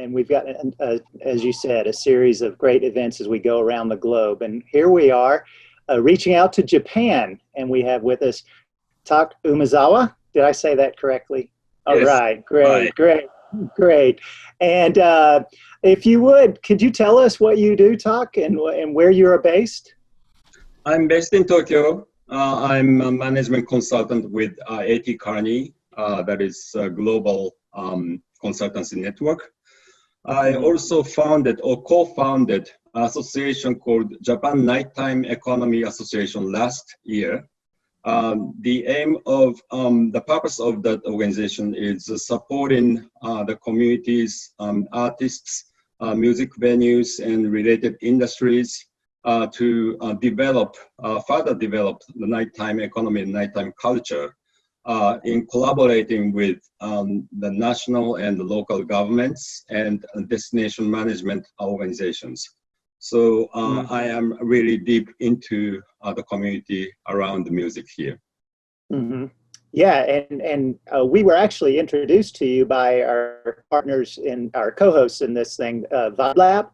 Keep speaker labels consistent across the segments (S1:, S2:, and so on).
S1: and we've got, as you said, a series of great events as we go around the globe. And here we are reaching out to Japan, and we have with us Tak Umezawa. Did I say that correctly? All
S2: Yes.
S1: right, great,
S2: Right.
S1: great, great. And if you would, could you tell us what you do, Tak, and where you are based?
S2: I'm based in Tokyo. I'm a management consultant with AT Kearney, that is a global consultancy network. I also founded or co-founded an association called Japan Nighttime Economy Association last year. The purpose of that organization is supporting the communities, artists, music venues, and related industries to further develop the nighttime economy and nighttime culture in collaborating with the national and the local governments and destination management organizations. So I am really deep into the community around the music here.
S1: Mm-hmm. Yeah, and we were actually introduced to you by our partners and our co-hosts in this thing, Vibe Lab.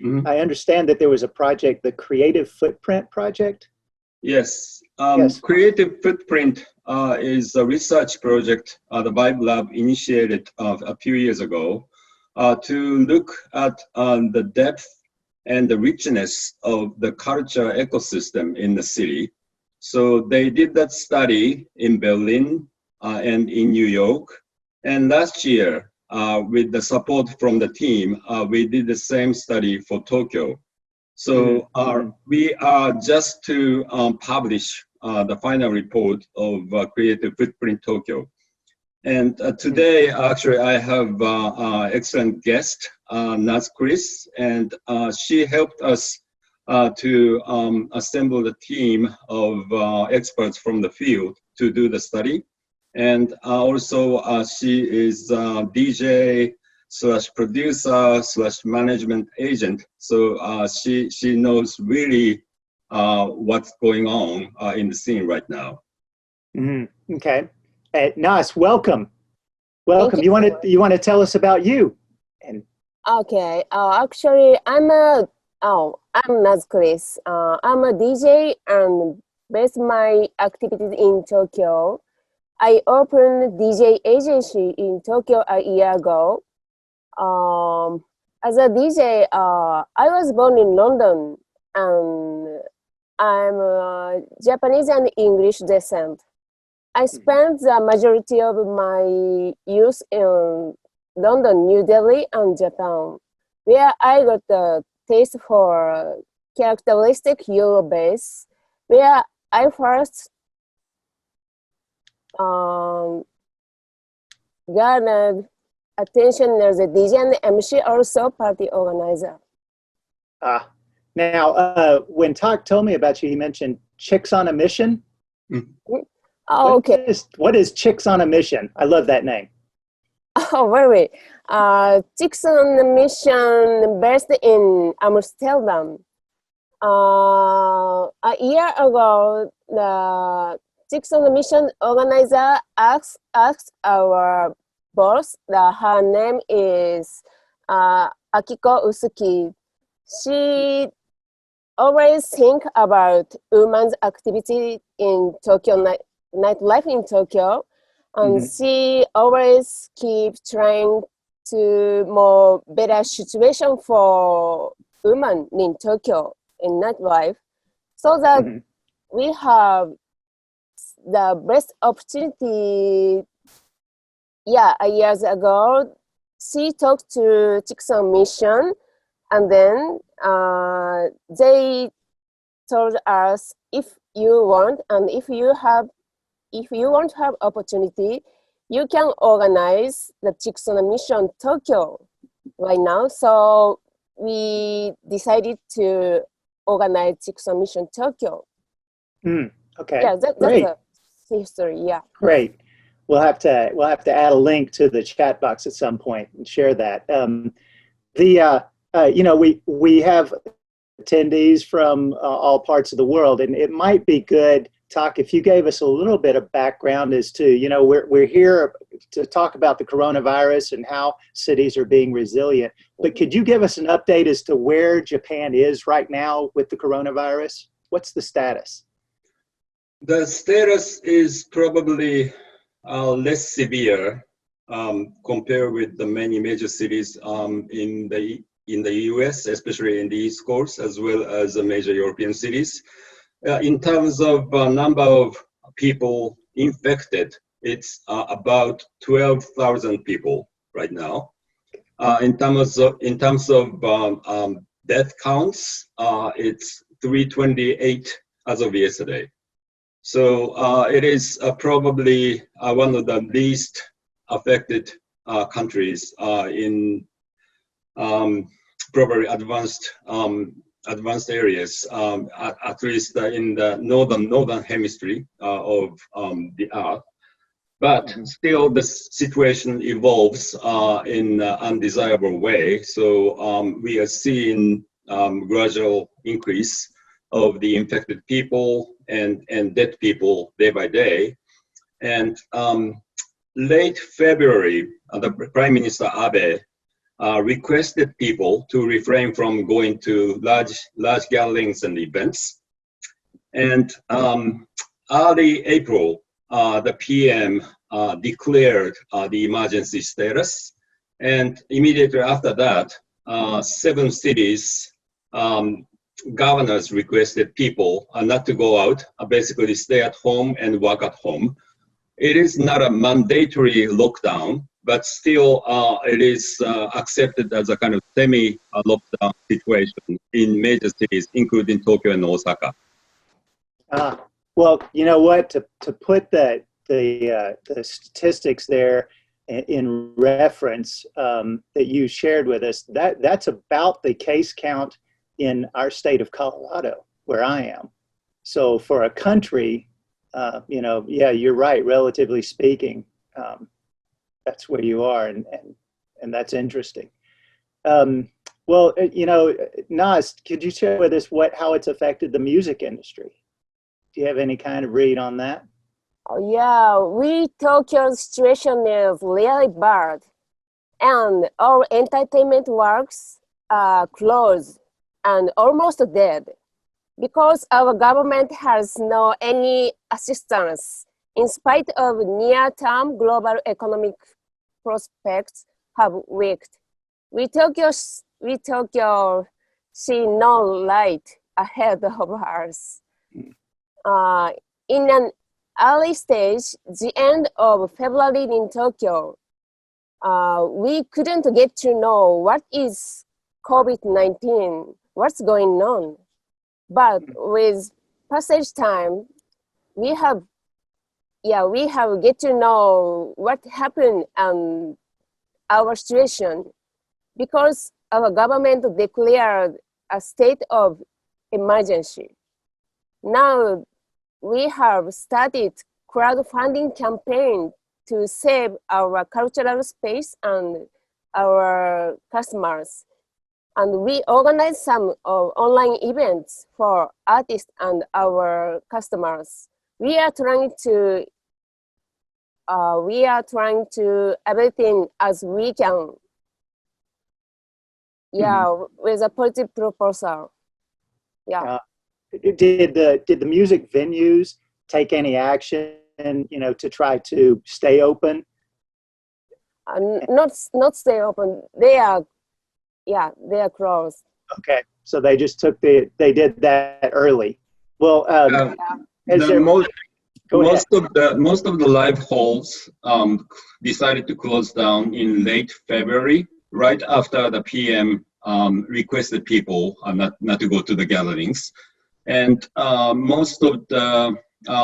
S1: Mm-hmm. I understand that there was a project, the Creative Footprint Project.
S2: Yes,
S1: yes.
S2: Creative Footprint is a research project the Vibe Lab initiated a few years ago to look at the depth and the richness of the culture ecosystem in the city. So they did that study in Berlin and in New York. And last year, with the support from the team, we did the same study for Tokyo. So we are just to publish the final report of Creative Footprint Tokyo. And today, actually, I have excellent guest, Naz Chris, and she helped us to assemble the team of experts from the field to do the study. And also, she is DJ / producer / management agent. So she knows really what's going on in the scene right now.
S1: Mm-hmm. Okay. Nas, welcome. Welcome. You want to tell us about you? And
S3: okay. Actually, I'm Naz Chris. I'm a DJ and based my activities in Tokyo. I opened DJ agency in Tokyo a year ago. As a DJ, I was born in London, and I'm Japanese and English descent. I spent the majority of my youth in London, New Delhi, and Japan, where I got the taste for characteristic Euro bass, where I first garnered attention as a DJ and MC, also party organizer.
S1: Now, when Tak told me about you, he mentioned Chicks on a Mission.
S3: Oh, okay.
S1: What is Chicks on a Mission? I love that name.
S3: Oh, very. Chicks on a Mission based in Amsterdam. A year ago, the Chicks on a Mission organizer asked our boss, her name is Akiko Usuki. She always think about women's activity in Tokyo, nightlife in Tokyo, and she always keep trying to more better situation for women in Tokyo in nightlife, so that we have the best opportunity. Yeah, years ago, she talked to Chicks on Mission, and then they told us, if you want to have opportunity, you can organize the Chicks on a Mission Tokyo right now. So we decided to organize Chicks on a Mission Tokyo.
S1: Okay.
S3: Yeah, that's the history. Yeah.
S1: Great. We'll have to add a link to the chat box at some point and share that. We have attendees from all parts of the world, and it might be good, Tak, if you gave us a little bit of background as to, we're here to talk about the coronavirus and how cities are being resilient. But could you give us an update as to where Japan is right now with the coronavirus? What's the status?
S2: The status is probably less severe compared with the many major cities in the US, especially in the East Coast, as well as the major European cities. In terms of number of people infected, it's about 12,000 people right now. In terms of death counts, it's 328 as of yesterday. So it is probably one of the least affected countries in probably advanced areas, at least in the northern hemisphere of the Earth. But still, the situation evolves in an undesirable way. So we are seeing gradual increase of the infected people and dead people day by day. And late February, the Prime Minister Abe requested people to refrain from going to large gatherings and events. And early April, the PM declared the emergency status. And immediately after that, 7 cities governors requested people not to go out, basically stay at home and work at home. It is not a mandatory lockdown, but still it is accepted as a kind of semi-lockdown situation in major cities, including Tokyo and Osaka.
S1: Well, you know what? To put the statistics there in reference that you shared with us, that's about the case count in our state of Colorado, where I am. So for a country, yeah, you're right. Relatively speaking, that's where you are, and that's interesting. Well, Naz, could you share with us how it's affected the music industry? Do you have any kind of read on that?
S3: Oh, yeah, Tokyo's situation is really bad, and our entertainment works are closed and almost dead because our government has no any assistance in spite of near-term global economic prospects have weakened. We Tokyo see no light ahead of us. In an early stage, the end of February in Tokyo, we couldn't get to know what is COVID-19, what's going on. But with passage time, we have get to know what happened and our situation, because our government declared a state of emergency. Now we have started crowdfunding campaign to save our cultural space and our customers. And we organize some online events for artists and our customers. We are trying to everything as we can. Yeah, with a positive proposal. Yeah.
S1: Did the music venues take any action, to try to stay open?
S3: Not stay open. They are closed.
S1: Okay, so they just they did that early. Well,
S2: most of the live halls decided to close down in late February, right after the PM requested people not to go to the gatherings. And most of the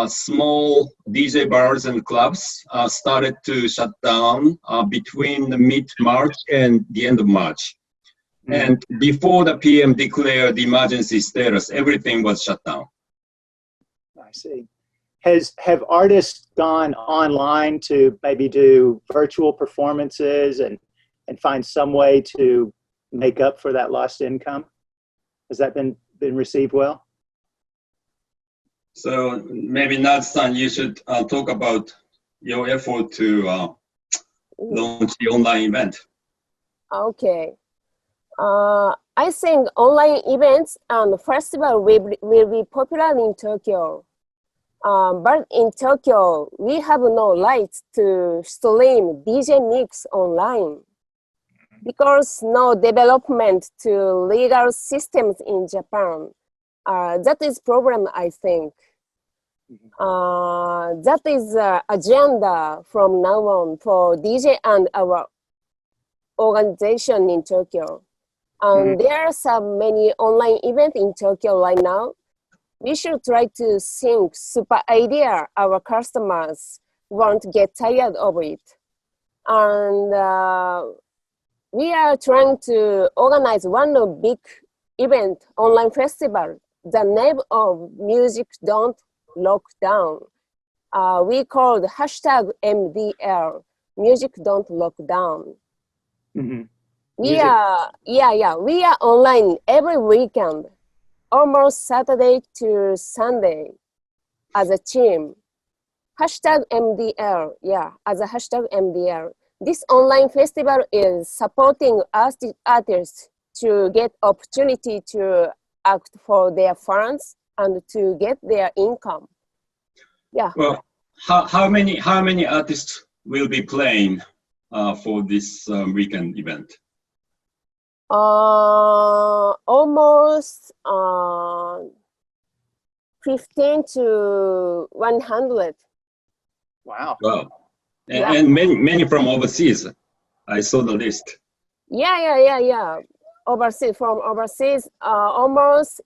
S2: small DJ bars and clubs started to shut down between the mid-March and the end of March. And before the PM declared the emergency status, everything was shut down.
S1: I see. Have artists gone online to maybe do virtual performances and find some way to make up for that lost income? Has that been received well?
S2: So maybe Naz-san, you should talk about your effort to launch the online event?
S3: Okay. I think online events and festival will be popular in Tokyo. But in Tokyo, we have no rights to stream DJ mix online because no development to legal systems in Japan. That is problem, I think. That is the agenda from now on for DJ and our organization in Tokyo. There are so many online events in Tokyo right now. We should try to think super idea our customers won't get tired of it. And we are trying to organize one big event online festival. The name of Music Don't Lock Down. We called hashtag MDL, Music Don't Lock Down. We are online every weekend, almost Saturday to Sunday as a team. Hashtag MDL, as a hashtag MDL. This online festival is supporting artists to get opportunity to act for their fans and to get their income. Yeah.
S2: Well, how many artists will be playing for this weekend event?
S3: Almost 15 to 100.
S1: Wow.
S2: Wow. And many from overseas. I saw the list.
S3: Yeah. From overseas, almost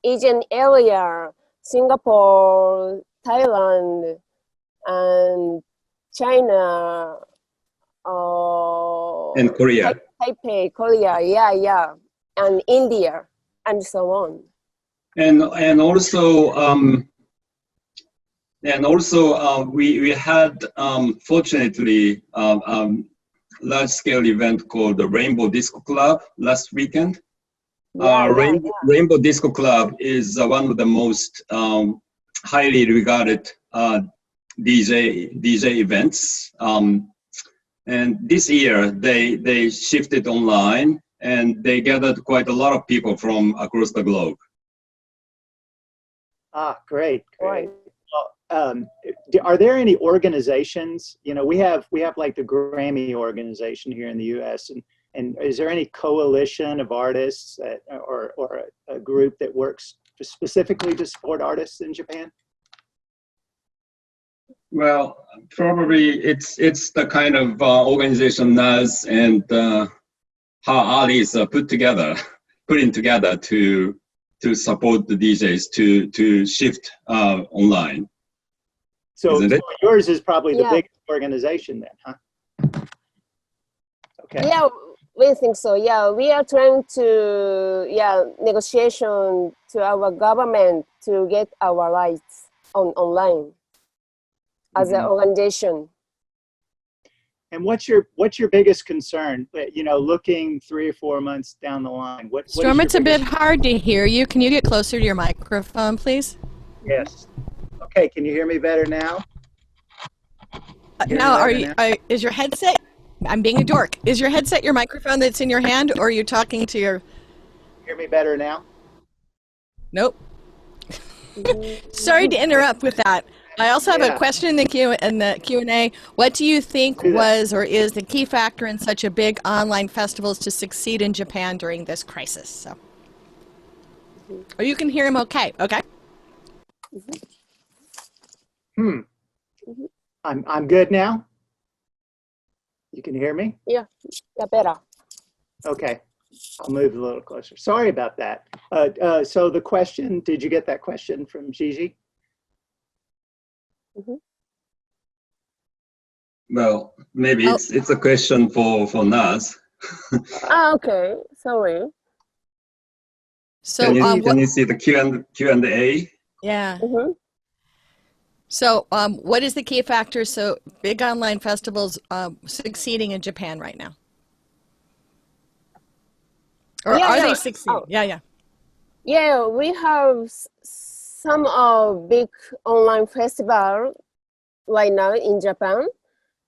S3: Asian area, Singapore, Thailand, and China,
S2: and Korea.
S3: Taipei, Korea, and India, and so on.
S2: And also we had fortunately large scale event called the Rainbow Disco Club last weekend. Rainbow Disco Club is one of the most highly regarded DJ events. And this year they shifted online and they gathered quite a lot of people from across the globe.
S1: Great. Well, are there any organizations? You know, we have like the Grammy organization here in the U.S. and is there any coalition of artists or a group that works specifically to support artists in Japan?
S2: Well, probably it's the kind of organization NAS and how artists are putting together to support the DJs to shift online.
S1: So yours is probably the biggest organization then, huh? Okay.
S3: Yeah, we think so. Yeah, we are trying to negotiation to our government to get our rights online as an organization.
S1: And what's your biggest concern? You know, looking 3 or 4 months down the line.
S4: Storm, it's a bit hard to hear you. Can you get closer to your microphone, please?
S1: Yes. Okay. Can you hear me better now?
S4: Now, is your headset? I'm being a dork. Is your headset your microphone that's in your hand, or are you talking to your?
S1: Hear me better now?
S4: Nope. Sorry to interrupt with that. I also have a question in the Q&A. What do you think was or is the key factor in such a big online festivals to succeed in Japan during this crisis? So, or you can hear him okay? Okay.
S1: I'm good now. You can hear me?
S3: Yeah, better.
S1: Okay. I'll move a little closer. Sorry about that. So the question, did you get that question from Gigi?
S2: Well, maybe it's a question for Naz.
S3: Okay. Sorry.
S4: So
S2: can you see the Q&A?
S4: Yeah. So what is the key factor so big online festivals succeeding in Japan right now? Or are they succeeding?
S3: Yeah, we have some big online festival right now in Japan.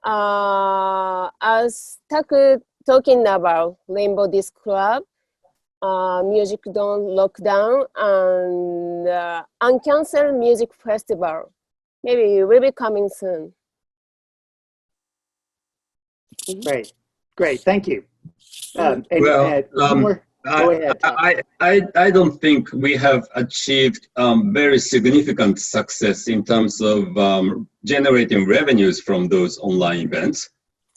S3: I was talking about Rainbow Disc Club, Music Don't Lockdown, and Uncancelled Music Festival. Maybe it will be coming soon.
S1: Great, great, thank you.
S2: Well,
S1: More? Go ahead, Tom.
S2: I don't think we have achieved very significant success in terms of generating revenues from those online events.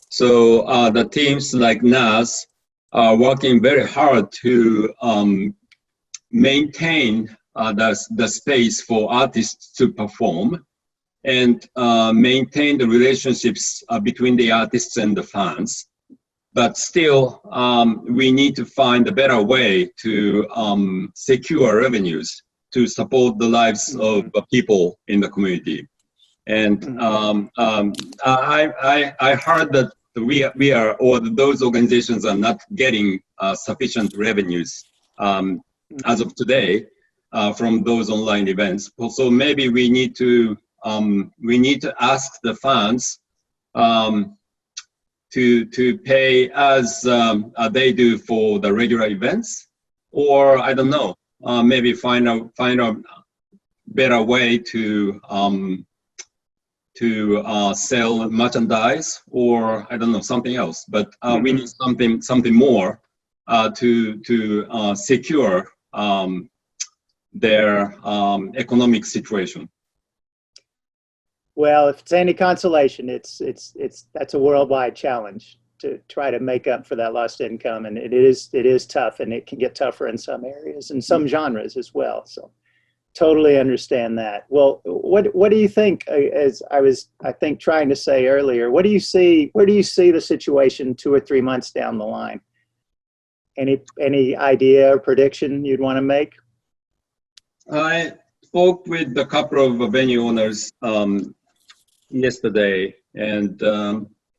S2: So the teams like NAS are working very hard to maintain the space for artists to perform and maintain the relationships between the artists and the fans. But still, we need to find a better way to secure revenues to support the lives of people in the community. And I heard that we are, or those organizations are not getting sufficient revenues as of today from those online events. So maybe we need to ask the fans to pay as they do for the regular events, or I don't know, maybe find a better way to sell merchandise, or I don't know, something else. But we need something more to secure their economic situation.
S1: Well, if it's any consolation, that's a worldwide challenge to try to make up for that lost income, and it is tough, and it can get tougher in some areas and some genres as well. So, totally understand that. Well, what do you think? As I think trying to say earlier, what do you see? Where do you see the situation 2 or 3 months down the line? Any idea or prediction you'd want to make?
S2: I spoke with a couple of venue owners yesterday, and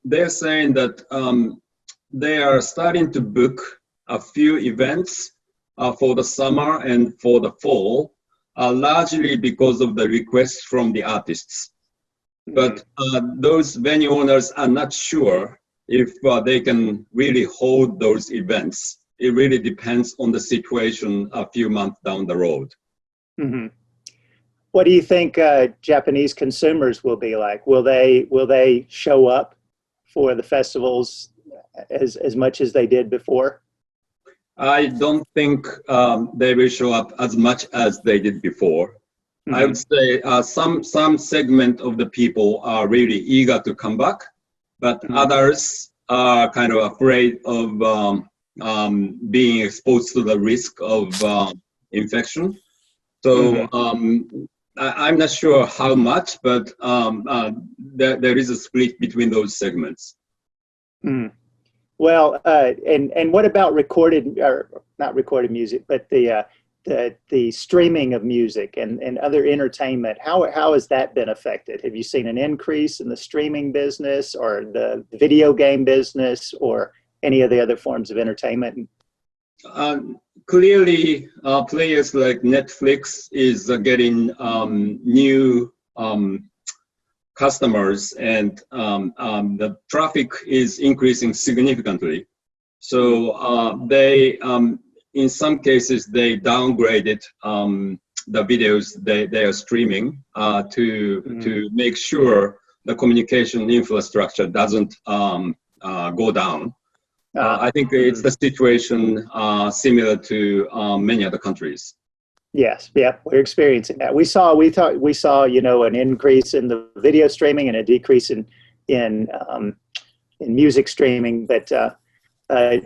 S2: they're saying that they are starting to book a few events for the summer and for the fall, largely because of the requests from the artists. But those venue owners are not sure if they can really hold those events. It really depends on the situation a few months down the road.
S1: Mm-hmm. What do you think Japanese consumers will be like? Will they show up for the festivals as much as they did before?
S2: I don't think they will show up as much as they did before. Mm-hmm. I would say some segment of the people are really eager to come back, but others are kind of afraid of being exposed to the risk of infection. So I'm not sure how much, but there is a split between those segments.
S1: Well, and what about recorded, or not recorded music, but the streaming of music and other entertainment? How has that been affected? Have you seen an increase in the streaming business or the video game business or any of the other forms of entertainment?
S2: Clearly, players like Netflix is getting new customers, and the traffic is increasing significantly. So they, in some cases, they downgraded the videos they are streaming to make sure the communication infrastructure doesn't go down. I think it's the situation similar to many other countries.
S1: Yes, yeah, we're experiencing that. We saw, an increase in the video streaming and a decrease in music streaming. But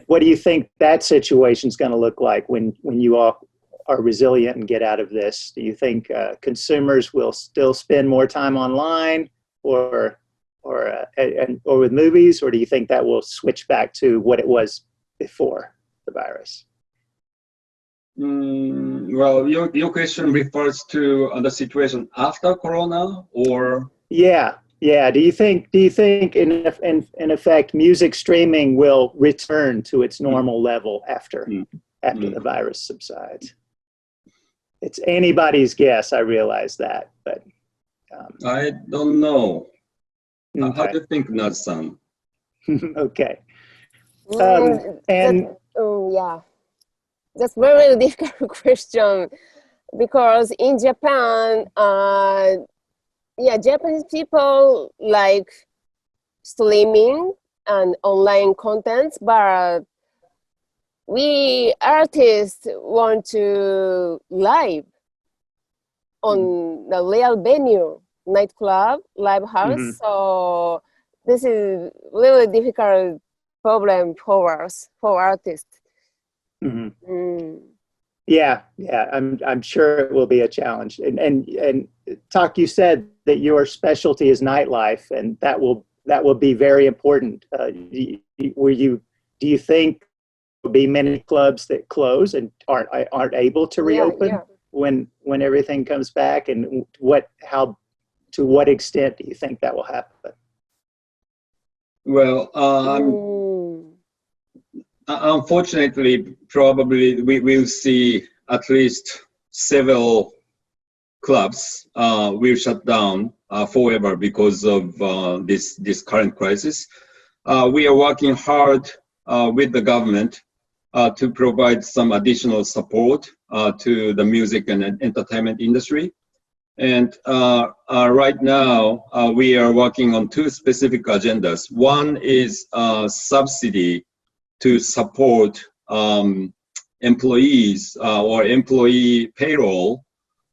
S1: what do you think that situation is going to look like when you all are resilient and get out of this? Do you think consumers will still spend more time online, or with movies, or do you think that will switch back to what it was before the virus?
S2: Well, your question refers to the situation after Corona, or? Yeah.
S1: Do you think in effect music streaming will return to its normal level after the virus subsides? It's anybody's guess. I realize that, but
S2: I don't know. How do you think, Naz-san?
S1: Okay.
S3: Yeah, that's very difficult question because in Japan, Japanese people like streaming and online contents, but we artists want to live on the real venue, nightclub, live house. So this is really difficult problem for us, for artists.
S1: Yeah, I'm sure it will be a challenge. And Tak, you said that your specialty is nightlife, and that will be very important. Do you think there'll be many clubs that close and aren't able to reopen when everything comes back? And to what extent do you think that will happen?
S2: Well, unfortunately, probably we will see at least several clubs will shut down forever because of this current crisis. We are working hard with the government to provide some additional support to the music and entertainment industry. And right now, we are working on two specific agendas. One is subsidy to support employees or employee payroll.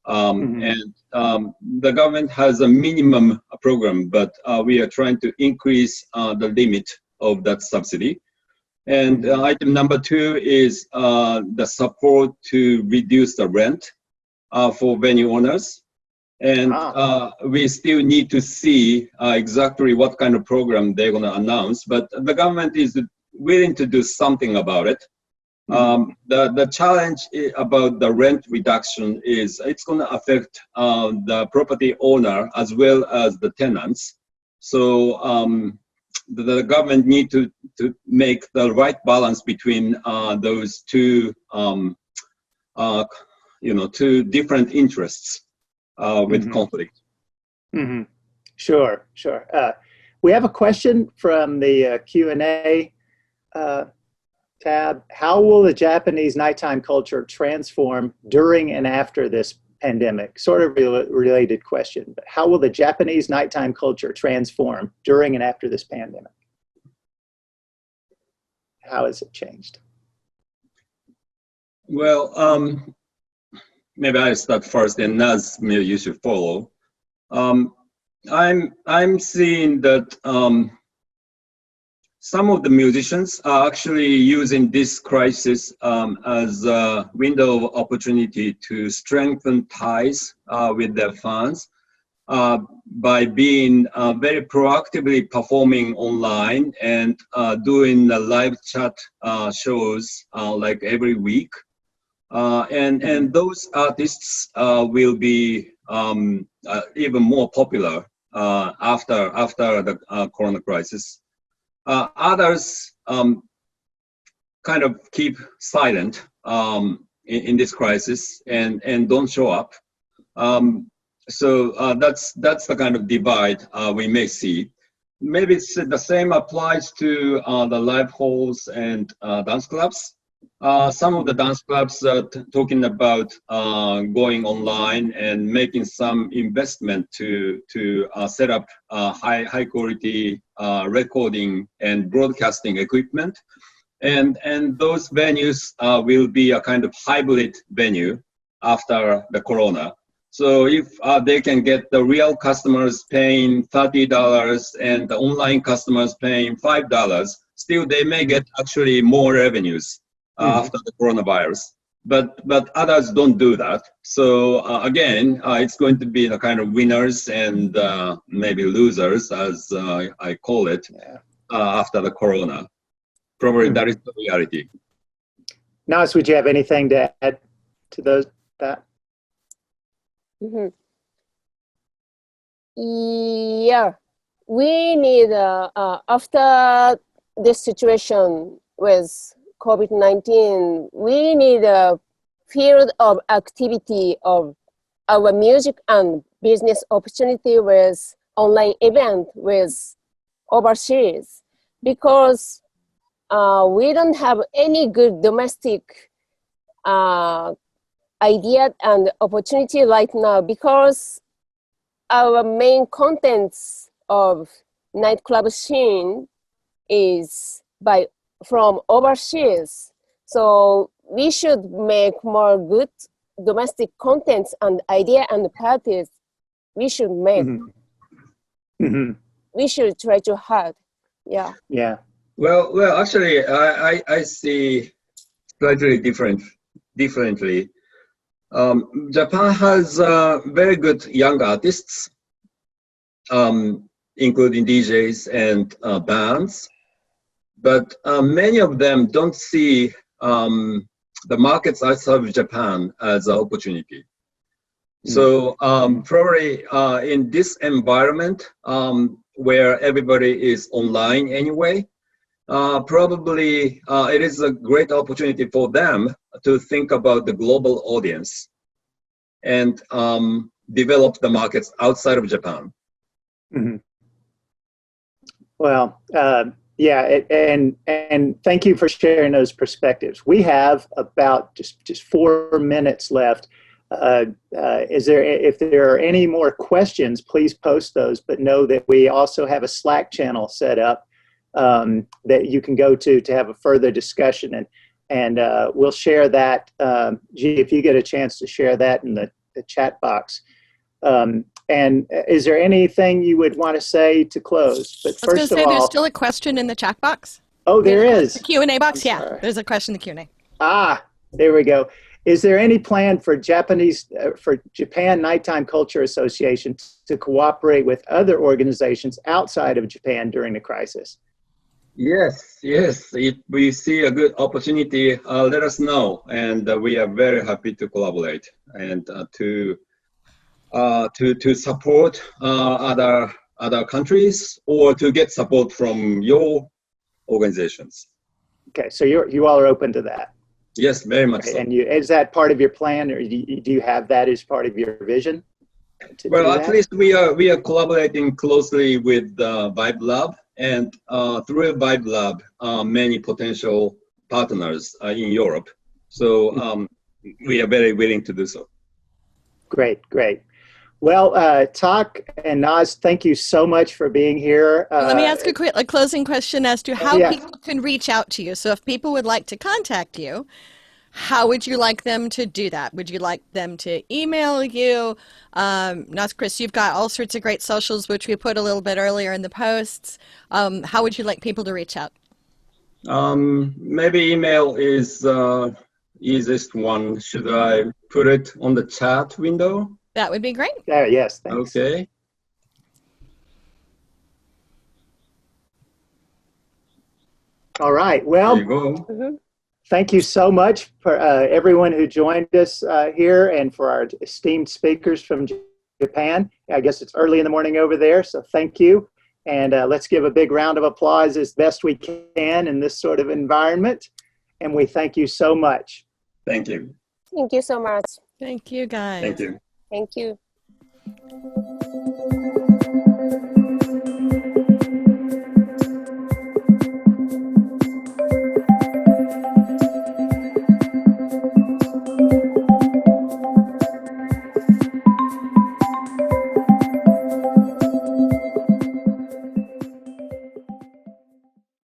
S2: And the government has a minimum program, but we are trying to increase the limit of that subsidy. And item number two is the support to reduce the rent for venue owners. And we still need to see exactly what kind of program they're going to announce, but the government is willing to do something about it. The challenge about the rent reduction is it's going to affect the property owner as well as the tenants. So the government need to make the right balance between those two, two different interests with conflict.
S1: Sure. We have a question from the Q&A tab. How will the Japanese nighttime culture transform during and after this pandemic? Sort of related question, but how will the Japanese nighttime culture transform during and after this pandemic? How has it changed?
S2: Well, maybe I start first, and Naz, maybe you should follow. I'm seeing that some of the musicians are actually using this crisis as a window of opportunity to strengthen ties with their fans by being very proactively performing online and doing the live chat shows like every week. And those artists will be even more popular after the corona crisis. Others kind of keep silent in this crisis and don't show up. So that's the kind of divide we may see. Maybe the same applies to the live halls and dance clubs. Some of the dance clubs are talking about going online and making some investment to set up high quality recording and broadcasting equipment, and those venues will be a kind of hybrid venue after the corona. So if they can get the real customers paying $30 and the online customers paying $5, still they may get actually more revenues after the coronavirus, but others don't do that. So again, it's going to be the kind of winners and maybe losers, as I call it, after the corona. Probably that is the reality.
S1: Nas, would you have anything to add to that?
S3: Yeah, we need after this situation with COVID-19, we need a field of activity of our music and business opportunity with online event with overseas, because we don't have any good domestic idea and opportunity right now, because our main contents of nightclub scene is from overseas. So we should make more good domestic contents and idea and parties. We should make. We should try to hard. Yeah.
S1: Yeah.
S2: Well, actually, I see slightly differently. Japan has very good young artists, including DJs and bands, but many of them don't see the markets outside of Japan as an opportunity. So probably in this environment where everybody is online anyway, probably it is a great opportunity for them to think about the global audience and develop the markets outside of Japan.
S1: Well, yeah, and thank you for sharing those perspectives. We have about just 4 minutes left. If there are any more questions, please post those, but know that we also have a Slack channel set up that you can go to have a further discussion, and we'll share that. If you get a chance to share that in the chat box. And is there anything you would want to say to close? But
S4: I was going
S1: first
S4: to say,
S1: of all,
S4: there's still a question in the chat box.
S1: Oh, there is.
S4: The Q&A box,
S1: I'm
S4: yeah.
S1: sorry.
S4: There's a question in the Q&A.
S1: Ah, there we go. Is there any plan for Japan Nighttime Culture Association to cooperate with other organizations outside of Japan during the crisis?
S2: Yes. If we see a good opportunity, let us know, and we are very happy to collaborate and to support other countries, or to get support from your organizations.
S1: Okay, so you all are open to that.
S2: Yes, very much
S1: Okay,
S2: so.
S1: and is that part of your plan, or do you have that as part of your vision?
S2: Well, at least we are collaborating closely with Vibe Lab, and through Vibe Lab, many potential partners in Europe. So we are very willing to do so.
S1: Great. Well, Tak and Naz, thank you so much for being here.
S4: Let me ask a closing question as to how
S1: Yeah.
S4: people can reach out to you. So if people would like to contact you, how would you like them to do that? Would you like them to email you? Naz, Chris, you've got all sorts of great socials, which we put a little bit earlier in the posts. How would you like people to reach out?
S2: Maybe email is easiest one. Should I put it on the chat window?
S4: That would be great.
S1: Yes, thanks.
S2: Okay.
S1: All right. Well,
S2: There you go.
S1: Thank you so much for everyone who joined us here, and for our esteemed speakers from Japan. I guess it's early in the morning over there, so thank you. And let's give a big round of applause as best we can in this sort of environment. And we thank you so much.
S2: Thank you.
S3: Thank you so much.
S4: Thank you, guys.
S2: Thank you.
S3: Thank you.